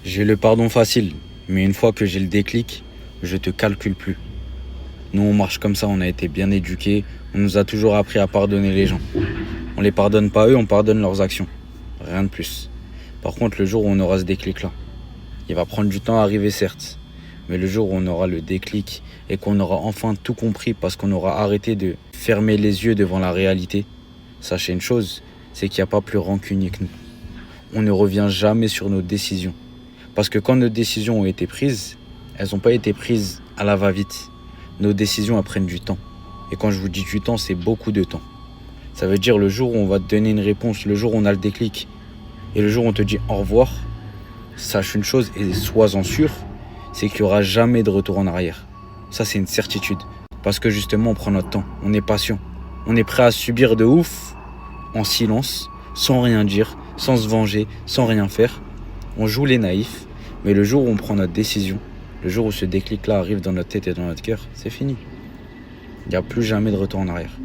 J'ai le pardon facile, mais une fois que j'ai le déclic, je te calcule plus. Nous, on marche comme ça, on a été bien éduqués, on nous a toujours appris à pardonner les gens. On les pardonne pas eux, on pardonne leurs actions. Rien de plus. Par contre, le jour où on aura ce déclic-là, il va prendre du temps à arriver certes, mais le jour où on aura le déclic et qu'on aura enfin tout compris parce qu'on aura arrêté de fermer les yeux devant la réalité, sachez une chose, c'est qu'il n'y a pas plus rancunier que nous. On ne revient jamais sur nos décisions. Parce que quand nos décisions ont été prises, elles n'ont pas été prises à la va-vite. Nos décisions, elles prennent du temps. Et quand je vous dis du temps, c'est beaucoup de temps. Ça veut dire le jour où on va te donner une réponse, le jour où on a le déclic, et le jour où on te dit au revoir, sache une chose et sois-en sûr, c'est qu'il n'y aura jamais de retour en arrière. Ça, c'est une certitude. Parce que justement, on prend notre temps, on est patient. On est prêt à subir de ouf, en silence, sans rien dire, sans se venger, sans rien faire. On joue les naïfs, mais le jour où on prend notre décision, le jour où ce déclic-là arrive dans notre tête et dans notre cœur, c'est fini. Il n'y a plus jamais de retour en arrière.